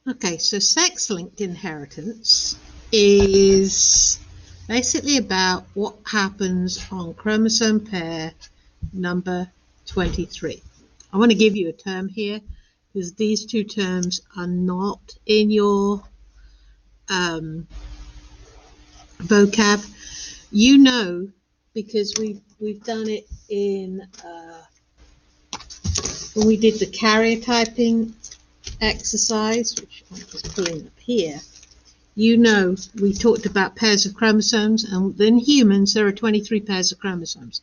Okay, so sex-linked inheritance is basically about what happens on chromosome pair number 23. I want to give you a term here because these two terms are not in your vocab. You know, because we've done it in when we did the karyotyping exercise, which I'm just pulling up here. You know, we talked about pairs of chromosomes, and in humans there are 23 pairs of chromosomes.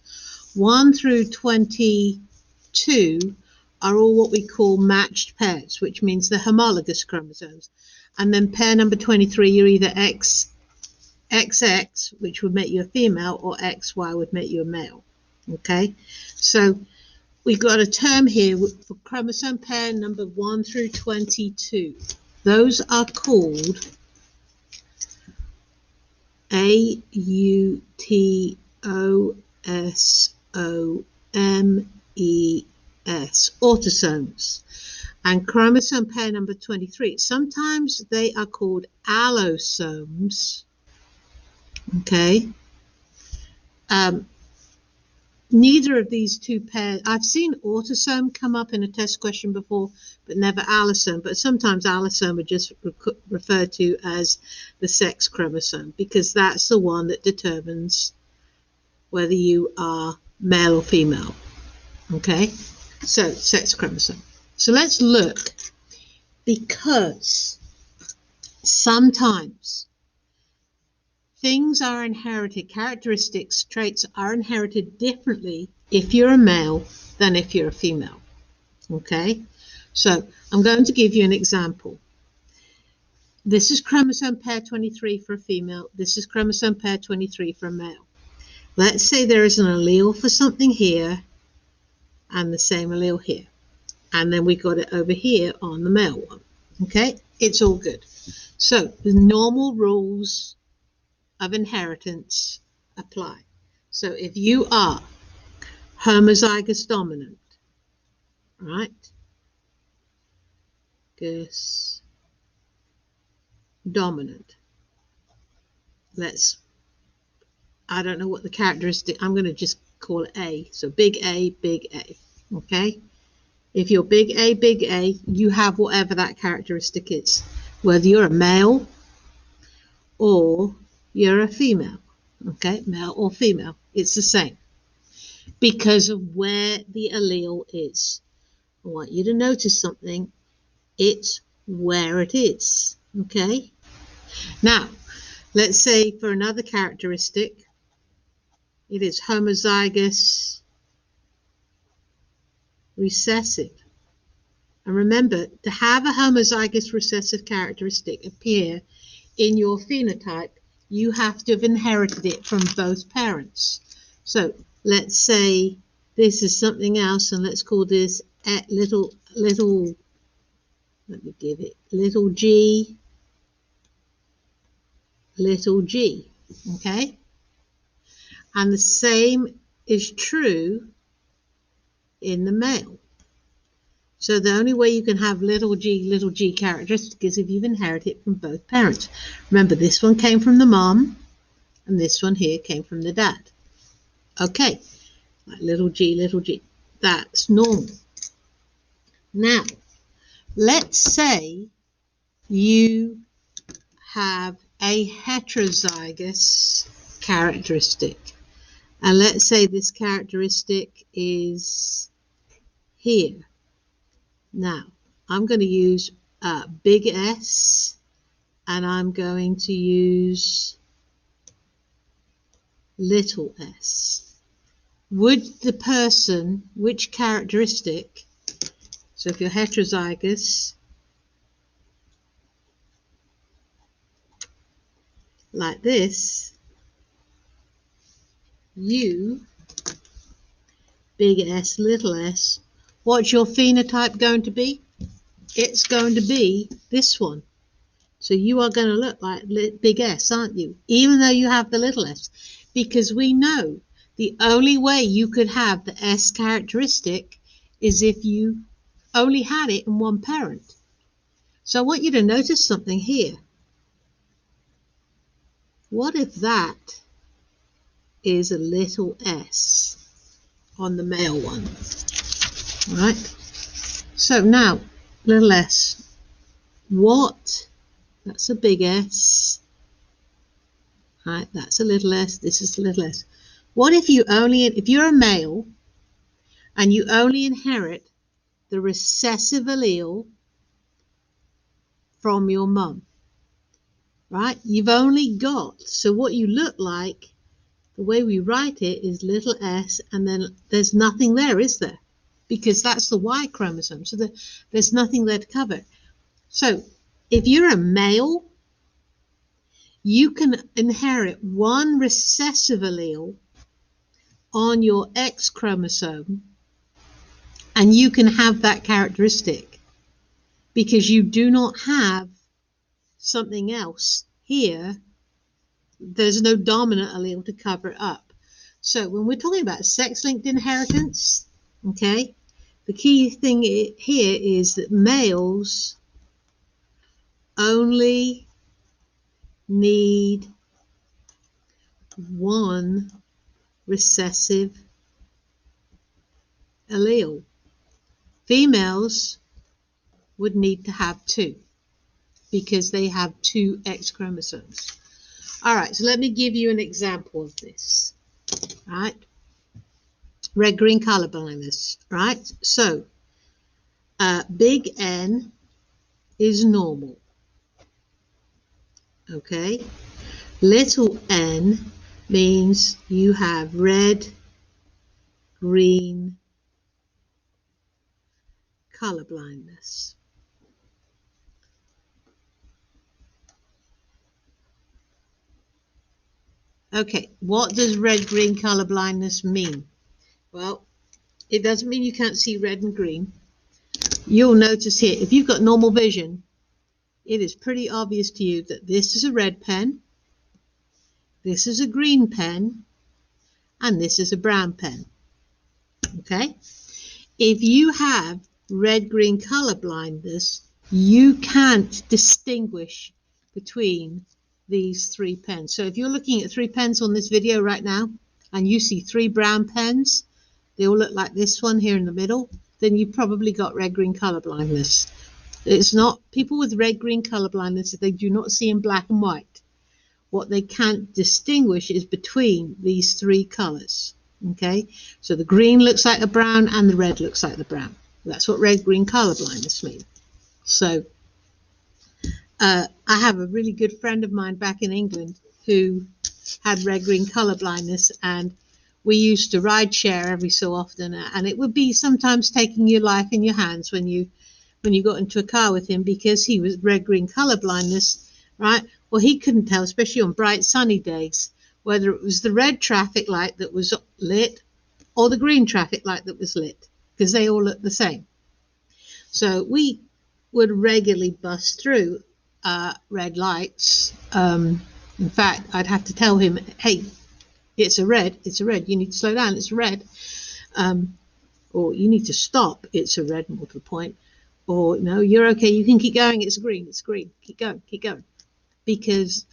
1 through 22 are all what we call matched pairs, which means they're homologous chromosomes. And then pair number 23, you're either XX, which would make you a female, or XY would make you a male. Okay, so we've got a term here for chromosome pair number 1 through 22. Those are called AUTOSOMES, autosomes. And chromosome pair number 23, sometimes they are called allosomes. Okay. Neither of these two pairs, I've seen autosome come up in a test question before, but never allosome. But sometimes allosome are just referred to as the sex chromosome because that's the one that determines whether you are male or female. Okay, so sex chromosome. So let's look, because sometimes things are inherited, characteristics, traits are inherited differently if you're a male than if you're a female. Okay, so I'm going to give you an example. This is chromosome pair 23 for a female. This is chromosome pair 23 for a male. Let's say there is an allele for something here and the same allele here. And then we got it over here on the male one. Okay, it's all good. So the normal rules of inheritance apply. So if you are homozygous dominant, right? Gus dominant. I don't know what the characteristic, I'm going to just call it A. So big A, big A. Okay? If you're big A, you have whatever that characteristic is, whether you're a male or you're a female. Okay? Male or female, it's the same because of where the allele is. I want you to notice something. It's where it is. Okay? Now, let's say for another characteristic, it is homozygous recessive. And remember, to have a homozygous recessive characteristic appear in your phenotype, you have to have inherited it from both parents. So let's say this is something else, and let's call this little, let me give it, little g, okay? And the same is true in the male. So the only way you can have little g characteristic is if you've inherited it from both parents. Remember, this one came from the mom, and this one here came from the dad. Okay, like little g. That's normal. Now, let's say you have a heterozygous characteristic. And let's say this characteristic is here. Now, I'm going to use big S, and I'm going to use little s. Would the person, which characteristic, so if you're heterozygous, like this, you, big S, little s, what's your phenotype going to be? It's going to be this one. So you are going to look like big S, aren't you? Even though you have the little s. Because we know the only way you could have the S characteristic is if you only had it in one parent. So I want you to notice something here. What if that is a little s on the male one? Right? So now, little s. What? That's a big S. Right? That's a little s. This is a little s. What if you're a male and you only inherit the recessive allele from your mum? Right? You've only got, so what you look like, the way we write it is little s, and then there's nothing there, is there? Because that's the Y chromosome, so there's nothing there to cover. So if you're a male, you can inherit one recessive allele on your X chromosome, and you can have that characteristic because you do not have something else here. There's no dominant allele to cover it up. So when we're talking about sex-linked inheritance, okay, the key thing here is that males only need one recessive allele. Females would need to have two because they have two X chromosomes. All right, so let me give you an example of this. All right, red-green color blindness. Right, so big N is normal. Okay, little n means you have red, green color blindness. Okay, what does red-green color blindness mean? Well, it doesn't mean you can't see red and green. You'll notice here, if you've got normal vision, it is pretty obvious to you that this is a red pen, this is a green pen, and this is a brown pen. Okay? If you have red-green color blindness, you can't distinguish between these three pens. So if you're looking at three pens on this video right now, and you see three brown pens, they all look like this one here in the middle, then you probably got red-green color blindness. It's not people with red-green color blindness, they do not see in black and white. What they can't distinguish is between these three colors. Okay, so the green looks like the brown and the red looks like the brown. That's what red-green color blindness means. So I have a really good friend of mine back in England who had red-green color blindness, and we used to ride share every so often, and it would be sometimes taking your life in your hands when you got into a car with him because he was red-green color blindness, right? Well, he couldn't tell, especially on bright sunny days, whether it was the red traffic light that was lit or the green traffic light that was lit, because they all look the same. So we would regularly bust through red lights. In fact, I'd have to tell him, hey, it's a red, you need to slow down, it's red. Or you need to stop, it's a red, more to the point. Or no, you're okay, you can keep going, it's green, keep going. Because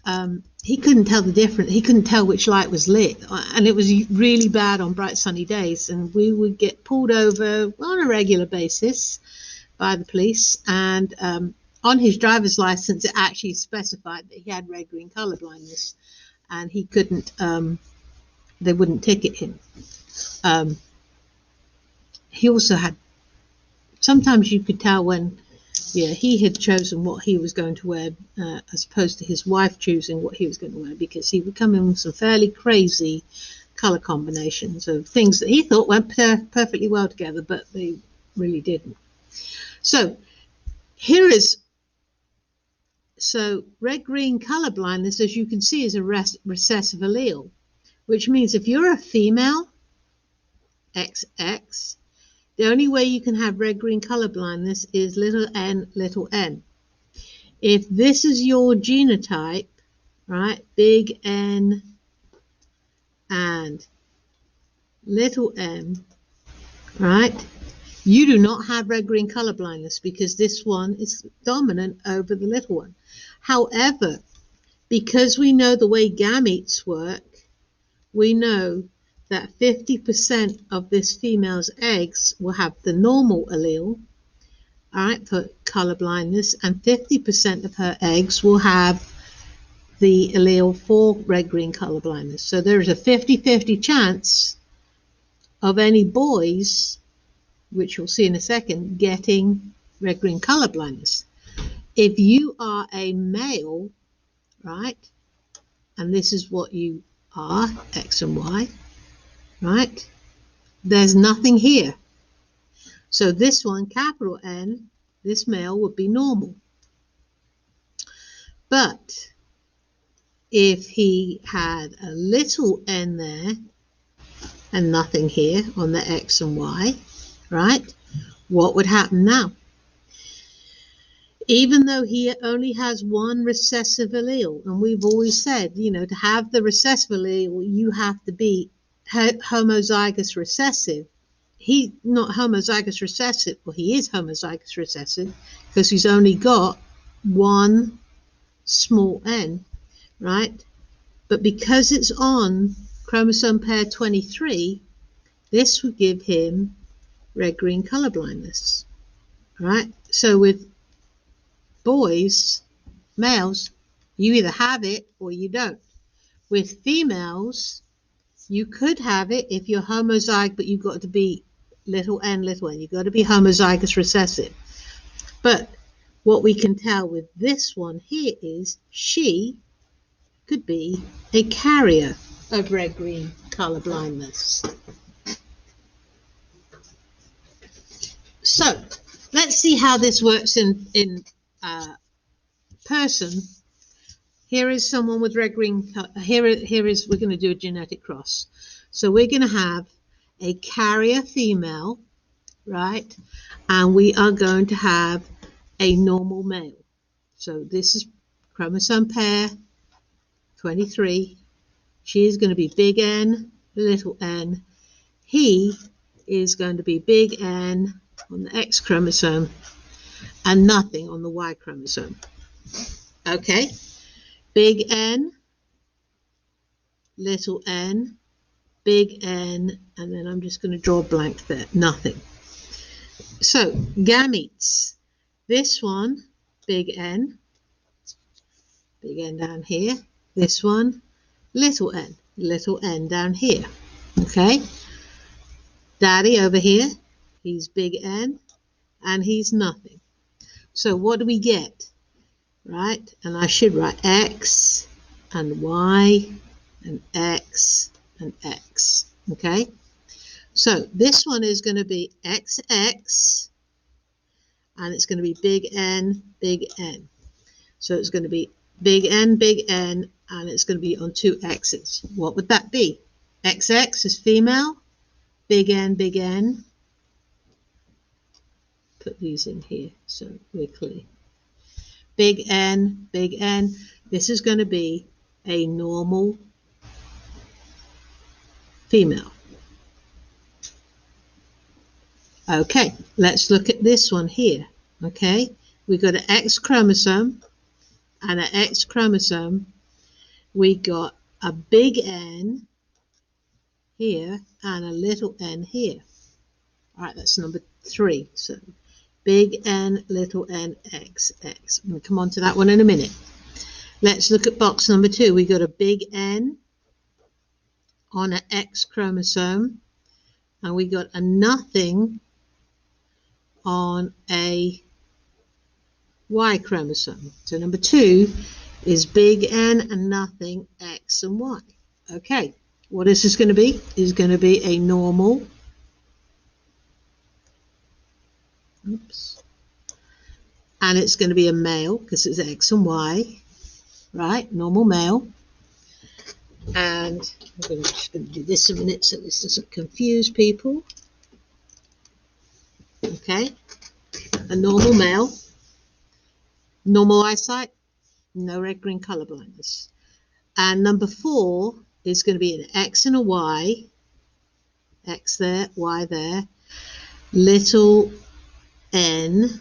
he couldn't tell the difference, he couldn't tell which light was lit, and it was really bad on bright sunny days, and we would get pulled over on a regular basis by the police, and on his driver's license it actually specified that he had red-green color blindness, and he couldn't, they wouldn't ticket him. He also had, sometimes you could tell when he had chosen what he was going to wear as opposed to his wife choosing what he was going to wear, because he would come in with some fairly crazy color combinations of things that he thought went perfectly well together, but they really didn't. So here is, so red-green color blindness, as you can see, is a recessive allele, which means if you're a female, XX, the only way you can have red-green color blindness is little n, little n. If this is your genotype, right, big N and little n, right, You do not have red-green color blindness because this one is dominant over the little one. However, because we know the way gametes work, we know that 50% of this female's eggs will have the normal allele, all right, for color blindness, and 50% of her eggs will have the allele for red-green color blindness. So there's a 50-50 chance of any boys, which you'll see in a second, getting red-green color blindness. If you are a male, right, and this is what you are, X and Y, right, there's nothing here. So this one, capital N, this male would be normal. But if he had a little n there and nothing here on the X and Y, right, what would happen now? Even though he only has one recessive allele, and we've always said, you know, to have the recessive allele, you have to be homozygous recessive. He's not homozygous recessive, well, he is homozygous recessive because he's only got one small n, right? But because it's on chromosome pair 23, this would give him red-green color blindness, right? So with boys, males, you either have it or you don't. With females, you could have it if you're homozygous, but you've got to be little n, little n. You've got to be homozygous recessive. But what we can tell with this one here is she could be a carrier of red-green color blindness. So let's see how this works in person. Here is someone with red-green. Here is we're going to do a genetic cross. So we're going to have a carrier female, right? And we are going to have a normal male. So this is chromosome pair 23. She is going to be big N, little n. He is going to be big N on the X chromosome and nothing on the Y chromosome. Okay, big N, little n, big N, and then I'm just going to draw a blank there, nothing. So gametes, this one, big N down here, this one, little n down here. Okay, daddy over here, he's big N and he's nothing. So what do we get? Right, and I should write X and Y and X and X. Okay, so this one is going to be XX and it's going to be big N, big N. So it's going to be big N, and it's going to be on two X's. What would that be? XX is female, big N. Put these in here so we're clear. Big N. This is going to be a normal female. Okay, let's look at this one here. Okay, we got an X chromosome and an X chromosome. We got a big N here and a little n here. All right, that's number 3. So big N, little n, X. I'm going to come on to that one in a minute. Let's look at box number 2. We got a big N on an X chromosome, and we got a nothing on a Y chromosome. So number 2 is big N and nothing, X and Y. Okay, what is this going to be? It's going to be a normal. Oops. And it's going to be a male because it's X and Y, right? Normal male. And I'm just going to do this a minute so this doesn't confuse people. Okay, a normal male, normal eyesight, no red-green color blindness. And number 4 is going to be an X and a Y, X there, Y there. little n,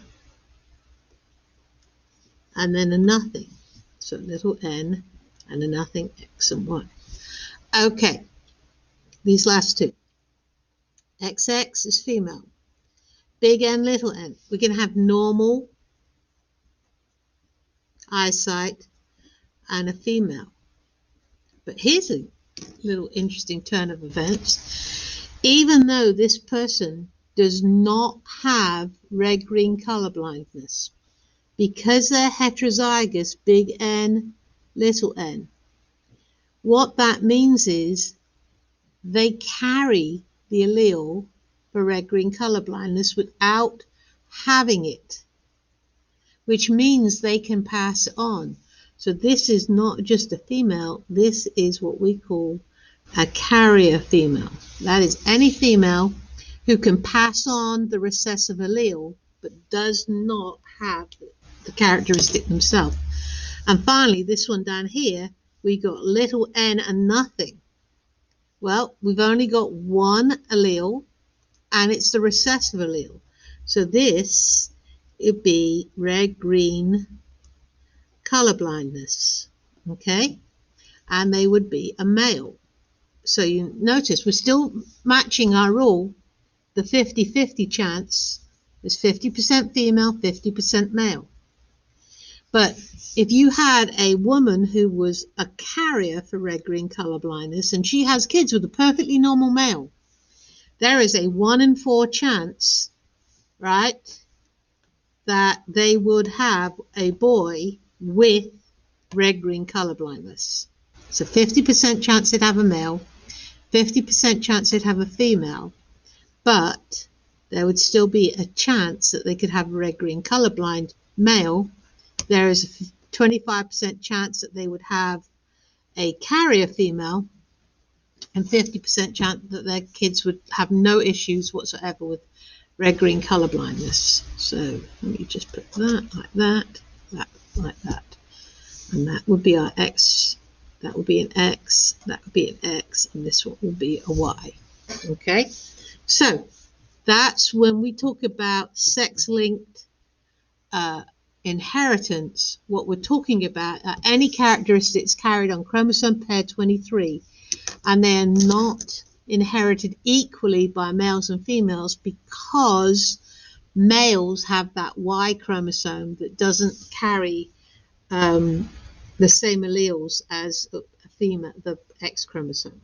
and then a nothing. So little n and a nothing, X and Y. Okay, these last two. XX is female. Big N, little n. We can have normal eyesight and a female. But here's a little interesting turn of events. Even though this person does not have red-green color blindness, because they're heterozygous, big N, little n, what that means is they carry the allele for red-green color blindness without having it, which means they can pass it on. So this is not just a female, this is what we call a carrier female. That is any female who can pass on the recessive allele but does not have the characteristic themselves. And finally, this one down here, we got little n and nothing. Well, we've only got one allele, and it's the recessive allele. So this would be red-green color blindness, okay? And they would be a male. So you notice we're still matching our rule. The 50-50 chance is 50% female, 50% male. But if you had a woman who was a carrier for red-green color blindness and she has kids with a perfectly normal male, there is a 1 in 4 chance, right, that they would have a boy with red-green color blindness. So 50% chance they'd have a male, 50% chance they'd have a female, but there would still be a chance that they could have a red-green colorblind male. There is a 25% chance that they would have a carrier female, and 50% chance that their kids would have no issues whatsoever with red-green color blindness. So let me just put that like that, that like that. And that would be our X, that would be an X, that would be an X, and this one will be a Y. Okay, so that's when we talk about sex-linked inheritance. What we're talking about are any characteristics carried on chromosome pair 23, and they are not inherited equally by males and females because males have that Y chromosome that doesn't carry the same alleles as a female, the X chromosome.